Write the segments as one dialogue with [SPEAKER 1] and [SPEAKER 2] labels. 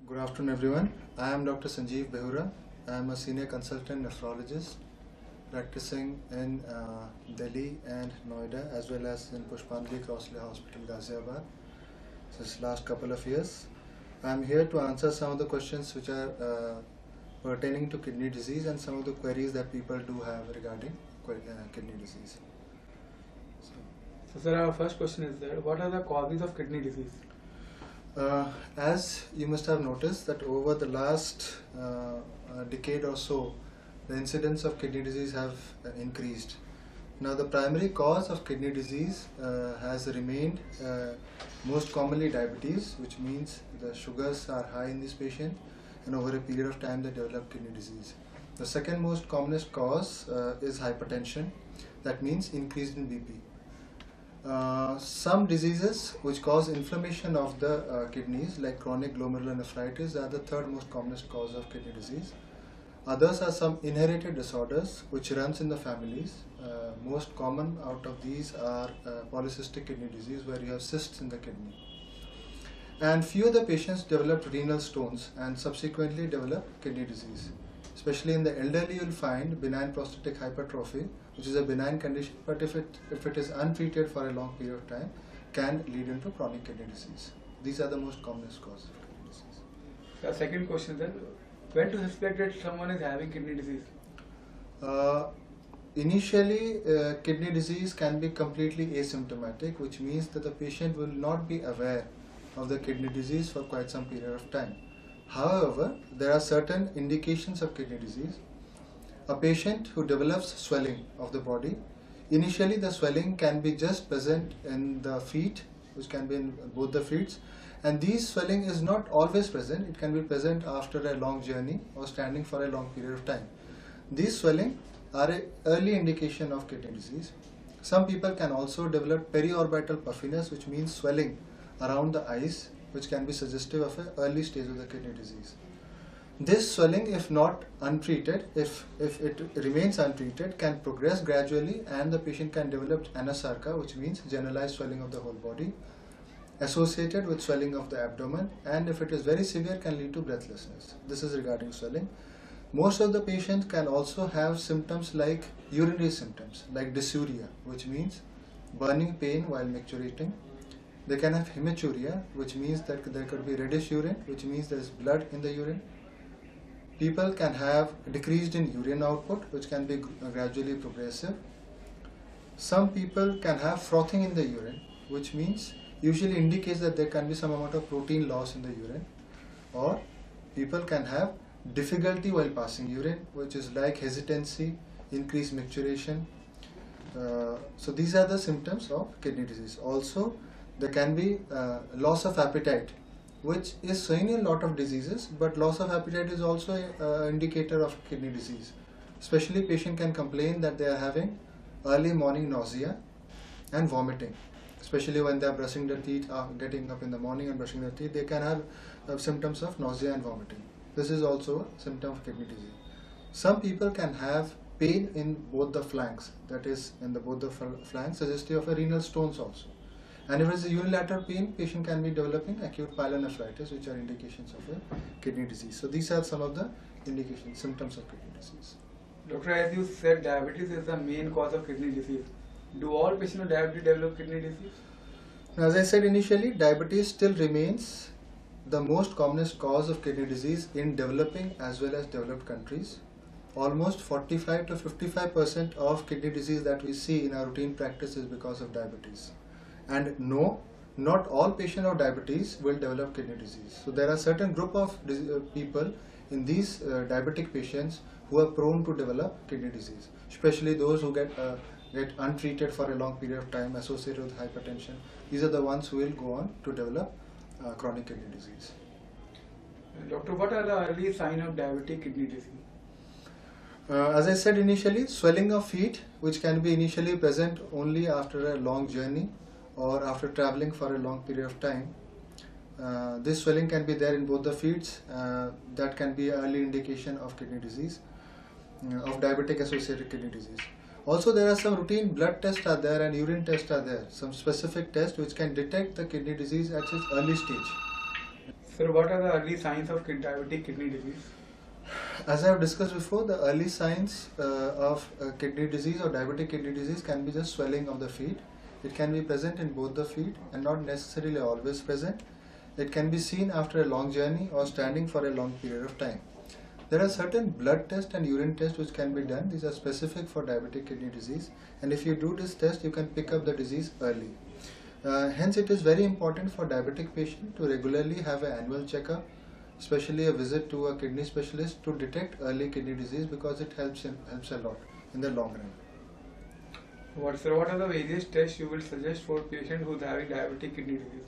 [SPEAKER 1] Good afternoon, everyone. I am Dr. Sanjeev Behura. I am a senior consultant nephrologist practicing in Delhi and Noida as well as in Pushpanjali Crossley Hospital, Ghaziabad since last couple of years. I am here to answer some of the questions which are pertaining to kidney disease and some of the queries that people do have regarding kidney disease.
[SPEAKER 2] So sir, our first question is that what are the causes of kidney disease?
[SPEAKER 1] As you must have noticed that over the last decade or so, the incidence of kidney disease have increased. Now the primary cause of kidney disease has remained most commonly diabetes, which means the sugars are high in this patient and over a period of time they develop kidney disease. The second most commonest cause is hypertension, that means increase in BP. Some diseases which cause inflammation of the kidneys like chronic glomerulonephritis are the third most commonest cause of kidney disease. Others are some inherited disorders which runs in the families. Most common out of these are polycystic kidney disease, where you have cysts in the kidney. And few of the patients develop renal stones and subsequently develop kidney disease. Especially in the elderly, you will find benign prostatic hypertrophy, which is a benign condition, but if it is untreated for a long period of time, can lead into chronic kidney disease. These are the most commonest causes of kidney disease.
[SPEAKER 2] The second question then, when to suspect that someone is having kidney disease?
[SPEAKER 1] Initially, kidney disease can be completely asymptomatic, which means that the patient will not be aware of the kidney disease for quite some period of time. However, there are certain indications of kidney disease. A patient who develops swelling of the body, initially the swelling can be just present in the feet, which can be in both the feet, and this swelling is not always present. It can be present after a long journey or standing for a long period of time. These swelling are an early indication of kidney disease. Some people can also develop periorbital puffiness, which means swelling around the eyes, which can be suggestive of an early stage of the kidney disease. This swelling, if not untreated, if it remains untreated, can progress gradually and the patient can develop anasarca, which means generalized swelling of the whole body, associated with swelling of the abdomen, and if it is very severe can lead to breathlessness. This is regarding swelling. Most of the patients can also have symptoms like urinary symptoms, like dysuria, which means burning pain while micturating. They can have hematuria, which means that there could be reddish urine, which means there is blood in the urine. People can have decreased in urine output, which can be gradually progressive. Some people can have frothing in the urine, which means usually indicates that there can be some amount of protein loss in the urine. Or people can have difficulty while passing urine, which is like hesitancy, increased micturition. So these are the symptoms of kidney disease. Also, there can be loss of appetite, which is seen in a lot of diseases, but loss of appetite is also an indicator of kidney disease. Especially patient can complain that they are having early morning nausea and vomiting. Especially when they are brushing their teeth, getting up in the morning and brushing their teeth, they can have symptoms of nausea and vomiting. This is also a symptom of kidney disease. Some people can have pain in both the flanks, that is in both the flanks, suggestive of a renal stones also. And if it is a unilateral pain, patient can be developing acute pyelonephritis, which are indications of a kidney disease. So these are some of the indications, symptoms of kidney disease.
[SPEAKER 2] Doctor, as you said, diabetes is the main cause of kidney disease. Do all patients with diabetes develop kidney disease?
[SPEAKER 1] Now, as I said initially, diabetes still remains the most commonest cause of kidney disease in developing as well as developed countries. Almost 45 to 55% of kidney disease that we see in our routine practice is because of diabetes. And no, not all patients of diabetes will develop kidney disease. So there are certain group of people in these diabetic patients who are prone to develop kidney disease, especially those who get untreated for a long period of time associated with hypertension. These are the ones who will go on to develop chronic kidney disease.
[SPEAKER 2] Doctor, what are the early signs of diabetic kidney disease?
[SPEAKER 1] As I said initially, swelling of feet, which can be initially present only after a long journey or after traveling for a long period of time. This swelling can be there in both the feet. That can be an early indication of kidney disease, of diabetic associated kidney disease. Also, there are some routine blood tests are there and urine tests are there, some specific tests which can detect the kidney disease at its early stage.
[SPEAKER 2] Sir, what are the early signs of diabetic kidney disease?
[SPEAKER 1] As I have discussed before, the early signs of kidney disease or diabetic kidney disease can be just swelling of the feet. It can be present in both the feet and not necessarily always present. It can be seen after a long journey or standing for a long period of time. There are certain blood tests and urine tests which can be done. These are specific for diabetic kidney disease, and if you do this test, you can pick up the disease early. Hence, it is very important for diabetic patient to regularly have an annual checkup, especially a visit to a kidney specialist to detect early kidney disease, because it helps a lot in the long run.
[SPEAKER 2] What are the various tests you will suggest for patient who is having diabetic kidney disease?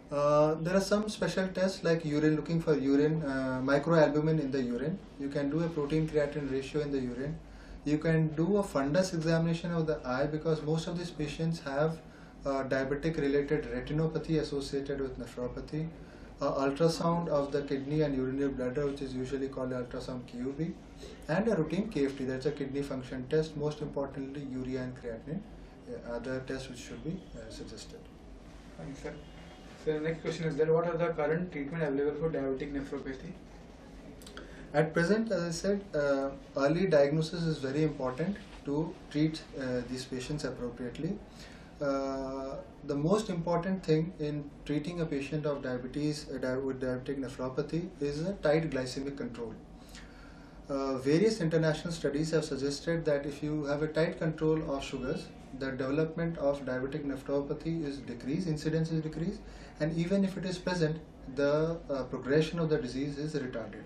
[SPEAKER 1] There are some special tests like urine, looking for urine, microalbumin in the urine. You can do a protein creatinine ratio in the urine. You can do a fundus examination of the eye, because most of these patients have diabetic related retinopathy associated with nephropathy. Ultrasound of the kidney and urinary bladder, which is usually called ultrasound QUB, and a routine KFT, that's a kidney function test. Most importantly, urea and creatinine are the tests which should be suggested.
[SPEAKER 2] Thanks, sir. So the next question is that what are the current treatment available for diabetic nephropathy?
[SPEAKER 1] At present, as I said, early diagnosis is very important to treat these patients appropriately. The most important thing in treating a patient of diabetes with diabetic nephropathy is a tight glycemic control. Various international studies have suggested that if you have a tight control of sugars, the development of diabetic nephropathy is decreased, incidence is decreased, and even if it is present, the progression of the disease is retarded.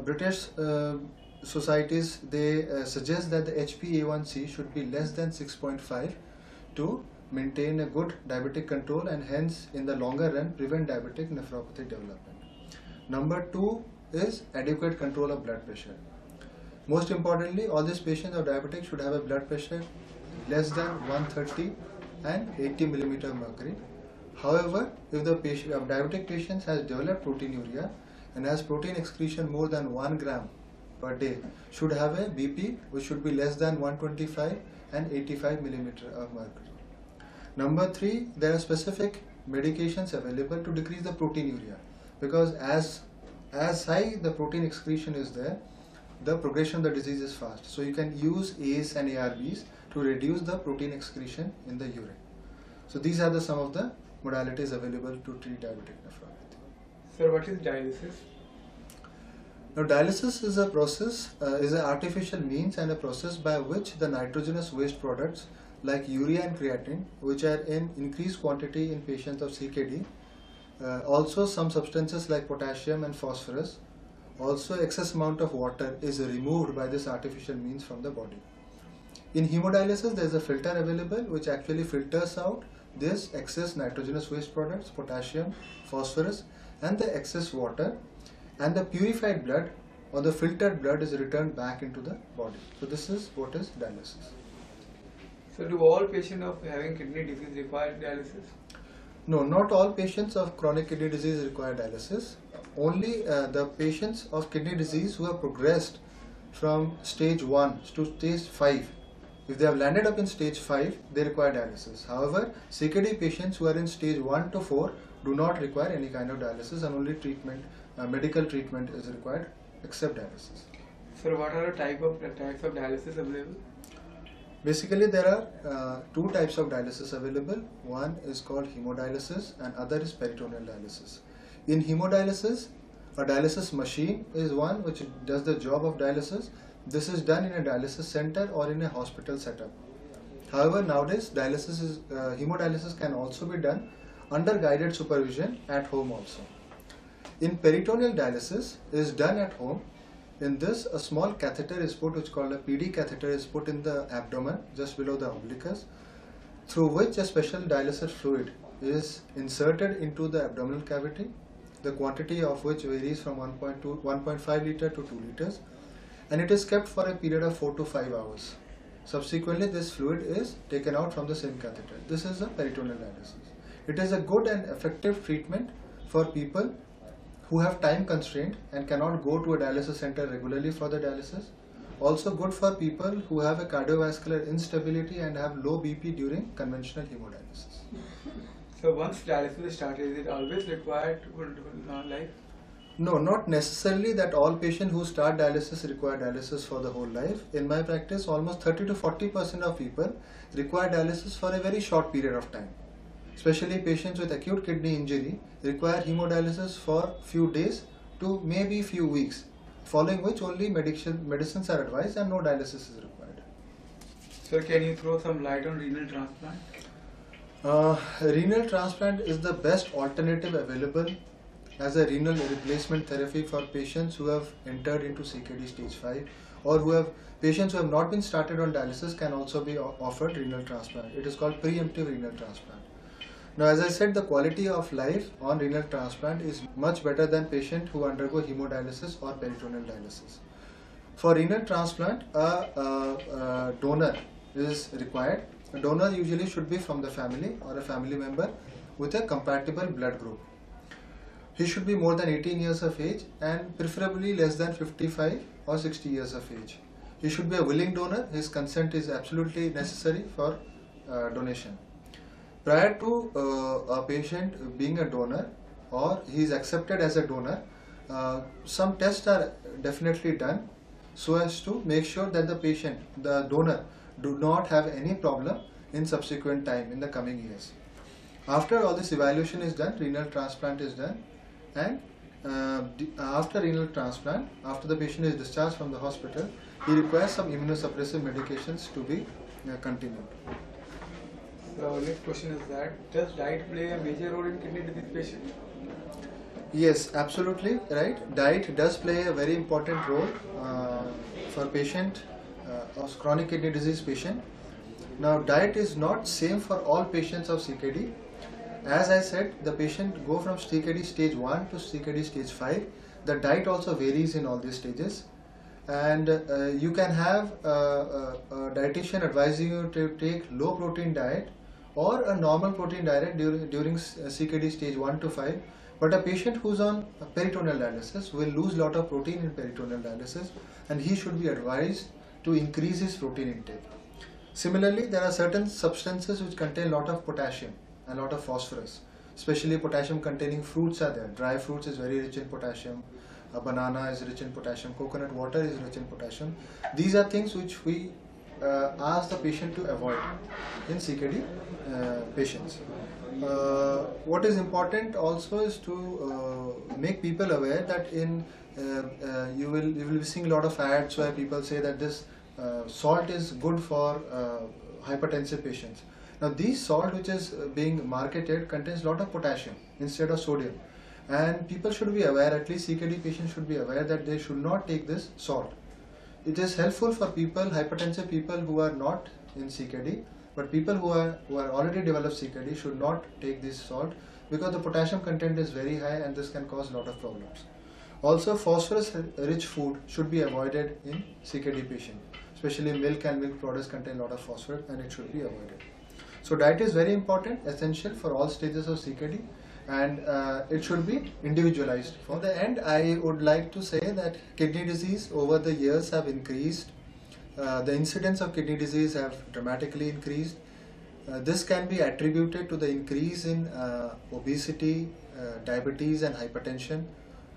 [SPEAKER 1] British societies, they suggest that the HbA1c should be less than 6.5 to maintain a good diabetic control, and hence in the longer run prevent diabetic nephropathy development. Number 2 is adequate control of blood pressure. Most importantly, all these patients of diabetic should have a blood pressure less than 130 and 80 millimeter mercury. However, if the patient of diabetic patients has developed proteinuria and has protein excretion more than 1 gram per day, should have a BP which should be less than 125 and 85 millimeter of mercury. Number 3, there are specific medications available to decrease the proteinuria, because as high the protein excretion is there, the progression of the disease is fast. So you can use ACE and ARBs to reduce the protein excretion in the urine. So these are some of the modalities available to treat diabetic nephropathy.
[SPEAKER 2] Sir, what is dialysis?
[SPEAKER 1] Now, dialysis is a process, is an artificial means and a process by which the nitrogenous waste products like urea and creatinine, which are in increased quantity in patients of CKD, also some substances like potassium and phosphorus, also excess amount of water is removed by this artificial means from the body. In hemodialysis, there is a filter available which actually filters out this excess nitrogenous waste products, potassium, phosphorus, and the excess water, and the purified blood or the filtered blood is returned back into the body. So this is what is dialysis.
[SPEAKER 2] So do all patients of having kidney disease require dialysis?
[SPEAKER 1] No, not all patients of chronic kidney disease require dialysis. Only the patients of kidney disease who have progressed from stage 1 to stage 5, if they have landed up in stage 5, they require dialysis. However, CKD patients who are in stage 1 to 4 do not require any kind of dialysis, and only treatment, medical treatment is required except dialysis.
[SPEAKER 2] Sir, what are the types of dialysis available?
[SPEAKER 1] Basically, there are 2 types of dialysis available. One is called hemodialysis and other is peritoneal dialysis. In hemodialysis, a dialysis machine is one which does the job of dialysis. This is done in a dialysis center or in a hospital setup. However, nowadays hemodialysis can also be done under guided supervision at home also. In peritoneal dialysis is done at home. In this, a small catheter is put, which is called a PD catheter, is put in the abdomen just below the umbilicus, through which a special dialysis fluid is inserted into the abdominal cavity, the quantity of which varies from 1.5 liter to 2 liters, and it is kept for a period of 4 to 5 hours. Subsequently, this fluid is taken out from the same catheter. This is a peritoneal dialysis. It is a good and effective treatment for people who have time constraint and cannot go to a dialysis center regularly for the dialysis. Also good for people who have a cardiovascular instability and have low BP during conventional hemodialysis.
[SPEAKER 2] So once dialysis is started, is it always required to life?
[SPEAKER 1] No, not necessarily that all patients who start dialysis require dialysis for the whole life. In my practice, almost 30 to 40% of people require dialysis for a very short period of time. Especially patients with acute kidney injury require hemodialysis for few days to maybe few weeks, following which only medicines are advised and no dialysis is required.
[SPEAKER 2] So can you throw some light on renal transplant?
[SPEAKER 1] Renal transplant is the best alternative available as a renal replacement therapy for patients who have entered into CKD stage 5, or patients who have not been started on dialysis can also be offered renal transplant. It is called preemptive renal transplant. Now, as I said, the quality of life on renal transplant is much better than patients who undergo hemodialysis or peritoneal dialysis. For renal transplant, a donor is required. A donor usually should be from the family or a family member with a compatible blood group. He should be more than 18 years of age and preferably less than 55 or 60 years of age. He should be a willing donor. His consent is absolutely necessary for donation. Prior to a patient being a donor or he is accepted as a donor, some tests are definitely done so as to make sure that the donor, do not have any problem in subsequent time in the coming years. After all this evaluation is done, renal transplant is done, and after renal transplant, after the patient is discharged from the hospital, he requires some immunosuppressive medications to be continued.
[SPEAKER 2] So next question is that, does diet play a major role in kidney disease patients?
[SPEAKER 1] Yes, absolutely right. Diet does play a very important role for patient of chronic kidney disease patient. Now, diet is not same for all patients of CKD. As I said, the patient go from CKD stage 1 to CKD stage 5. The diet also varies in all these stages, and you can have a dietitian advising you to take low protein diet or a normal protein diet during CKD stage 1 to 5. But a patient who's on peritoneal dialysis will lose lot of protein in peritoneal dialysis, and he should be advised to increase his protein intake. Similarly, there are certain substances which contain lot of potassium and lot of phosphorus. Especially potassium containing fruits are there. Dry fruits is very rich in potassium. A banana is rich in potassium. Coconut water is rich in potassium. These are things which we ask the patient to avoid in CKD patients. What is important also is to make people aware that you will be seeing a lot of ads where people say that this salt is good for hypertensive patients. Now, this salt which is being marketed contains a lot of potassium instead of sodium, and people should be aware, at least CKD patients should be aware, that they should not take this salt. It is helpful for people, hypertensive people who are not in CKD, but people who are already developed CKD should not take this salt because the potassium content is very high and this can cause a lot of problems. Also, phosphorus rich food should be avoided in CKD patient, especially milk and milk products contain a lot of phosphorus and it should be avoided. So diet is very important, essential for all stages of CKD, and it should be individualized. For the end, I would like to say that kidney disease over the years have increased. The incidence of kidney disease have dramatically increased. This can be attributed to the increase in obesity, diabetes and hypertension,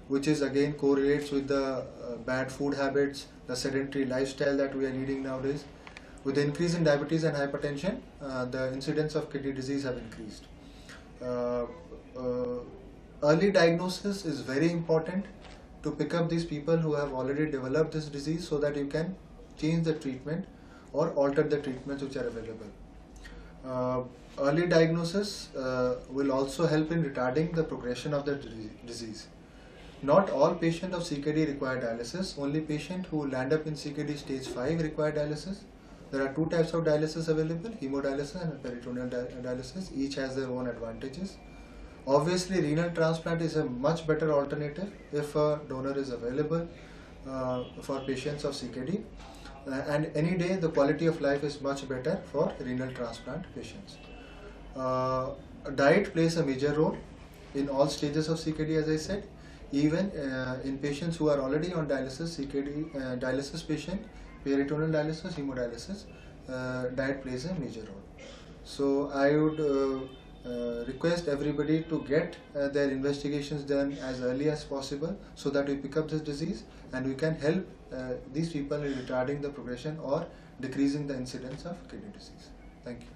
[SPEAKER 1] which is again correlates with the bad food habits, the sedentary lifestyle that we are leading nowadays. With the increase in diabetes and hypertension, the incidence of kidney disease have increased. Early diagnosis is very important to pick up these people who have already developed this disease so that you can change the treatment or alter the treatments which are available. Early diagnosis will also help in retarding the progression of the disease. Not all patients of CKD require dialysis. Only patients who land up in CKD stage 5 require dialysis. There are two types of dialysis available, hemodialysis and peritoneal dialysis. Each has their own advantages. Obviously, renal transplant is a much better alternative if a donor is available for patients of CKD. And any day, the quality of life is much better for renal transplant patients. Diet plays a major role in all stages of CKD, as I said. Even in patients who are already on dialysis, CKD dialysis patient, peritoneal dialysis, hemodialysis, diet plays a major role. So I would request everybody to get their investigations done as early as possible so that we pick up this disease and we can help these people in retarding the progression or decreasing the incidence of kidney disease. Thank you.